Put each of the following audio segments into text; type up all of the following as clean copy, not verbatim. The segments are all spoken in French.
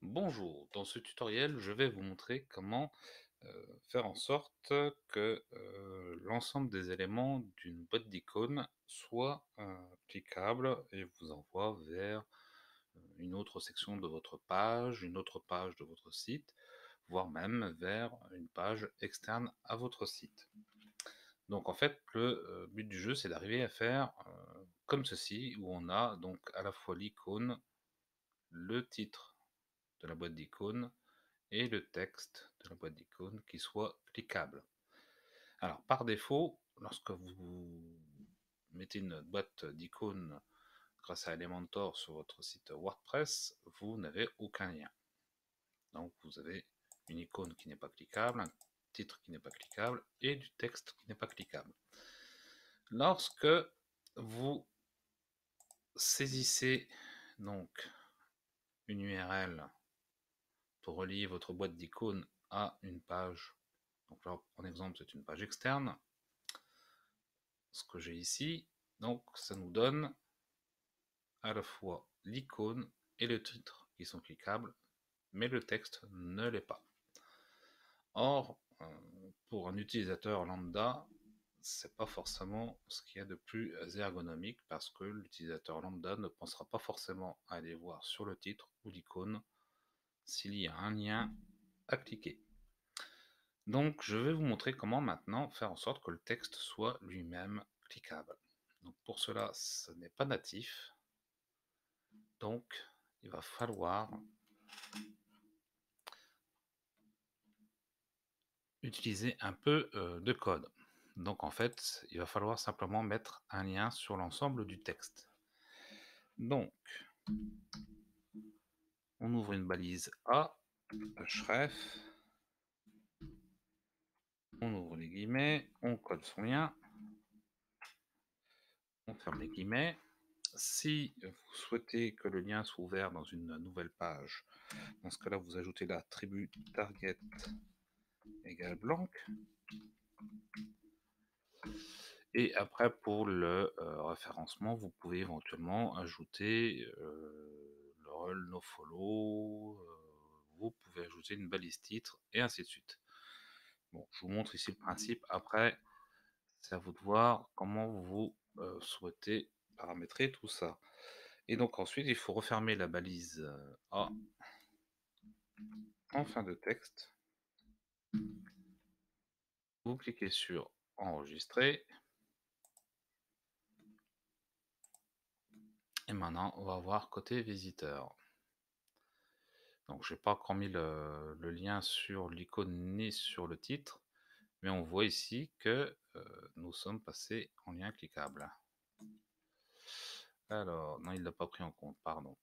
Bonjour, dans ce tutoriel, je vais vous montrer comment faire en sorte que l'ensemble des éléments d'une boîte d'icônes soit cliquable et vous envoie vers une autre section de votre page, une autre page de votre site, voire même vers une page externe à votre site. Donc en fait, le but du jeu, c'est d'arriver à faire comme ceci, où on a donc à la fois l'icône, le titre de la boîte d'icônes et le texte de la boîte d'icônes qui soit cliquable. Alors par défaut, lorsque vous mettez une boîte d'icônes grâce à Elementor sur votre site WordPress, vous n'avez aucun lien. Donc vous avez une icône qui n'est pas cliquable, un titre qui n'est pas cliquable et du texte qui n'est pas cliquable. Lorsque vous saisissez donc une URL pour relier votre boîte d'icônes à une page, donc là en exemple c'est une page externe, ce que j'ai ici, donc ça nous donne à la fois l'icône et le titre qui sont cliquables, mais le texte ne l'est pas. Or, pour un utilisateur lambda, c'est pas forcément ce qu'il y a de plus ergonomique parce que l'utilisateur lambda ne pensera pas forcément à aller voir sur le titre ou l'icône s'il y a un lien à cliquer. Donc je vais vous montrer comment maintenant faire en sorte que le texte soit lui-même cliquable. Donc pour cela, ce n'est pas natif, donc il va falloir utiliser un peu de code. Donc en fait, il va falloir simplement mettre un lien sur l'ensemble du texte. Donc, on ouvre une balise A, href, on ouvre les guillemets, on colle son lien, on ferme les guillemets. Si vous souhaitez que le lien soit ouvert dans une nouvelle page, dans ce cas-là, vous ajoutez l'attribut target égale blanc. Et après, pour le référencement, vous pouvez éventuellement ajouter le rel nofollow, vous pouvez ajouter une balise titre, et ainsi de suite. Bon, je vous montre ici le principe. Après, c'est à vous de voir comment vous souhaitez paramétrer tout ça. Et donc ensuite, il faut refermer la balise A en fin de texte. Vous cliquez sur enregistrer. Et maintenant, on va voir côté visiteur. Donc, je n'ai pas encore mis le lien sur l'icône ni sur le titre, mais on voit ici que nous sommes passés en lien cliquable. Alors, non, il ne l'a pas pris en compte, pardon.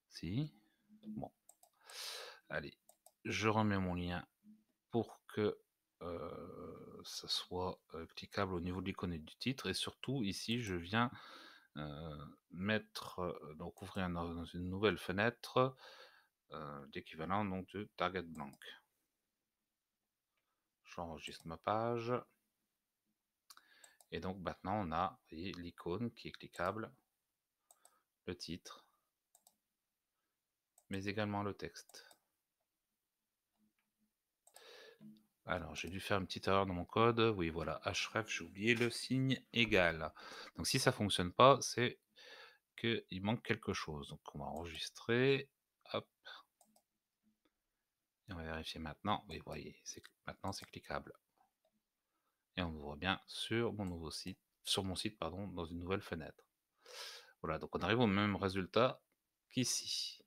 Si. Bon. Allez, je remets mon lien pour que ça soit cliquable au niveau de l'icône et du titre. Et surtout, ici, je viens mettre, donc ouvrir dans une nouvelle fenêtre, l'équivalent donc de target blank. J'enregistre ma page. Et donc maintenant, on a l'icône qui est cliquable, le titre, mais également le texte. Alors, j'ai dû faire une petite erreur dans mon code. Oui, voilà, href, j'ai oublié le signe égal. Donc si ça ne fonctionne pas, c'est qu'il manque quelque chose. Donc on va enregistrer. Hop. Et on va vérifier maintenant. Oui, vous voyez, maintenant c'est cliquable. Et on le voit bien sur mon nouveau site, sur mon site, pardon, dans une nouvelle fenêtre. Voilà, donc on arrive au même résultat qu'ici.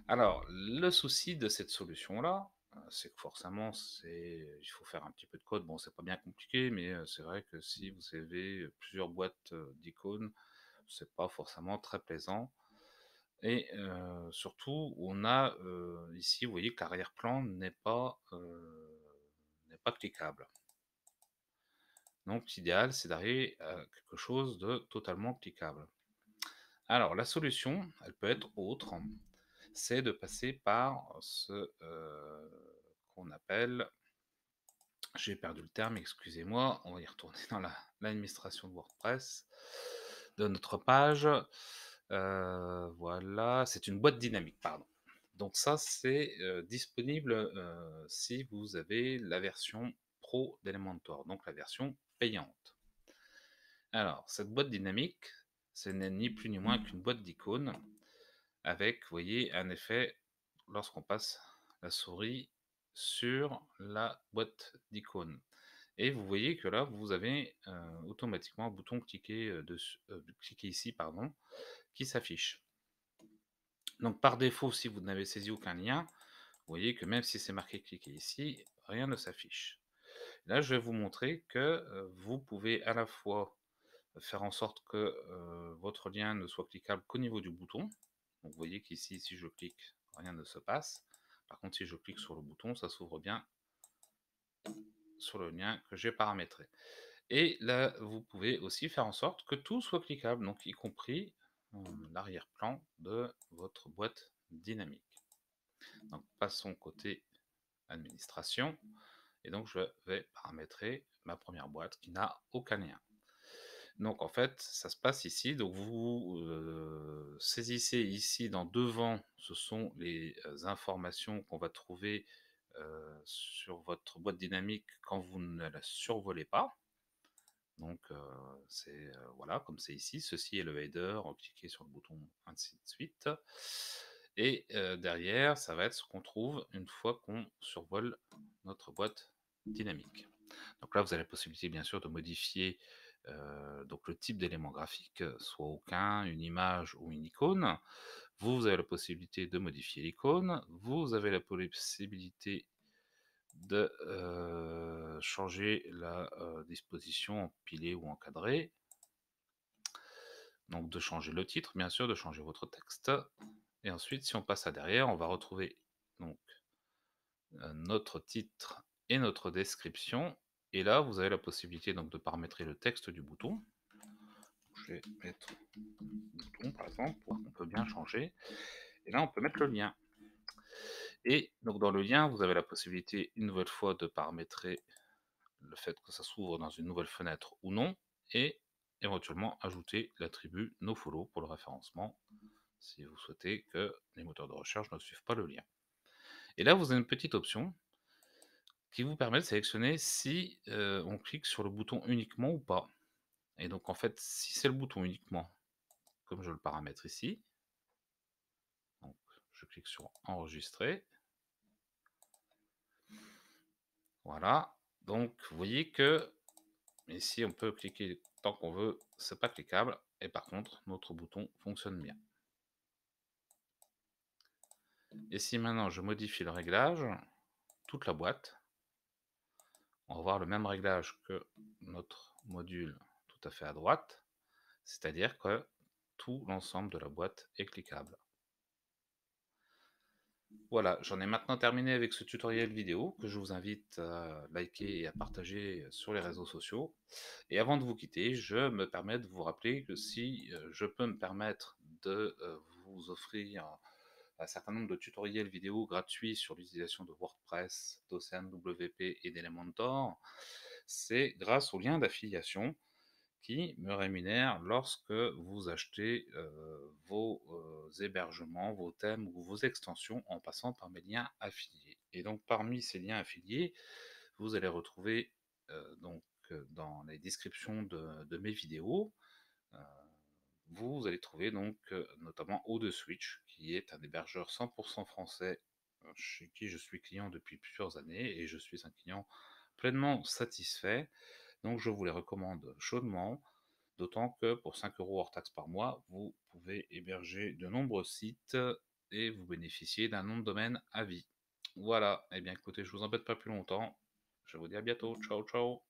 Alors, le souci de cette solution-là, c'est que forcément, il faut faire un petit peu de code. Bon, c'est pas bien compliqué, mais c'est vrai que si vous avez plusieurs boîtes d'icônes, c'est pas forcément très plaisant. Et surtout, on a ici, vous voyez que l'arrière-plan n'est pas cliquable. Donc, l'idéal, c'est d'arriver à quelque chose de totalement cliquable. Alors, la solution, elle peut être autre, c'est de passer par ce qu'on appelle, j'ai perdu le terme, excusez-moi, on va y retourner dans l'administration de WordPress, de notre page. Voilà, c'est une boîte dynamique, pardon. Donc ça, c'est, disponible, si vous avez la version pro d'Elementor, donc la version payante. Alors, cette boîte dynamique, ce n'est ni plus ni moins qu'une boîte d'icônes avec, vous voyez, un effet lorsqu'on passe la souris sur la boîte d'icônes. Et vous voyez que là, vous avez automatiquement un bouton cliquer, cliquer ici, pardon, qui s'affiche. Donc par défaut, si vous n'avez saisi aucun lien, vous voyez que même si c'est marqué cliquer ici, rien ne s'affiche. Là, je vais vous montrer que vous pouvez à la fois faire en sorte que votre lien ne soit cliquable qu'au niveau du bouton. Donc vous voyez qu'ici, si je clique, rien ne se passe. Par contre, si je clique sur le bouton, ça s'ouvre bien sur le lien que j'ai paramétré. Et là, vous pouvez aussi faire en sorte que tout soit cliquable, donc y compris l'arrière-plan de votre boîte dynamique. Donc passons côté administration, et donc je vais paramétrer ma première boîte qui n'a aucun lien. Donc en fait, ça se passe ici, donc vous saisissez ici dans devant, ce sont les informations qu'on va trouver sur votre boîte dynamique quand vous ne la survolez pas. Donc c'est voilà, comme c'est ici, ceci est le header, cliquez sur le bouton, ainsi de suite. Et derrière, ça va être ce qu'on trouve une fois qu'on survole notre boîte dynamique. Donc là, vous avez la possibilité bien sûr de modifier donc le type d'élément graphique, soit aucun, une image ou une icône. Vous avez la possibilité de modifier l'icône, vous avez la possibilité de changer la disposition empilée ou encadrée, donc de changer le titre, bien sûr, de changer votre texte. Et ensuite, si on passe à derrière, on va retrouver donc notre titre et notre description. Et là, vous avez la possibilité donc de paramétrer le texte du bouton. Je vais mettre bouton par exemple, pour voir qu'on peut bien changer. Et là, on peut mettre le lien. Et donc dans le lien, vous avez la possibilité une nouvelle fois de paramétrer le fait que ça s'ouvre dans une nouvelle fenêtre ou non, et éventuellement ajouter l'attribut nofollow pour le référencement, si vous souhaitez que les moteurs de recherche ne suivent pas le lien. Et là, vous avez une petite option qui vous permet de sélectionner si on clique sur le bouton uniquement ou pas. Et donc en fait, si c'est le bouton uniquement, comme je le paramètre ici, donc je clique sur enregistrer. Voilà, donc vous voyez que ici on peut cliquer tant qu'on veut, c'est pas cliquable, et par contre notre bouton fonctionne bien. Et si maintenant je modifie le réglage, toute la boîte, on va voir le même réglage que notre module tout à fait à droite, c'est-à-dire que tout l'ensemble de la boîte est cliquable. Voilà, j'en ai maintenant terminé avec ce tutoriel vidéo que je vous invite à liker et à partager sur les réseaux sociaux. Et avant de vous quitter, je me permets de vous rappeler que si je peux me permettre de vous offrir un certain nombre de tutoriels vidéo gratuits sur l'utilisation de WordPress, d'OceanWP et d'Elementor, c'est grâce au lien d'affiliation qui me rémunère lorsque vous achetez vos hébergements, vos thèmes ou vos extensions en passant par mes liens affiliés. Et donc parmi ces liens affiliés, vous allez retrouver donc dans les descriptions de mes vidéos, euh, vous allez trouver donc notamment O2Switch, qui est un hébergeur 100% français chez qui je suis client depuis plusieurs années et je suis un client pleinement satisfait. Donc je vous les recommande chaudement, d'autant que pour 5 € hors taxe par mois, vous pouvez héberger de nombreux sites et vous bénéficiez d'un nom de domaine à vie. Voilà, et bien écoutez, je vous embête pas plus longtemps, je vous dis à bientôt, ciao ciao.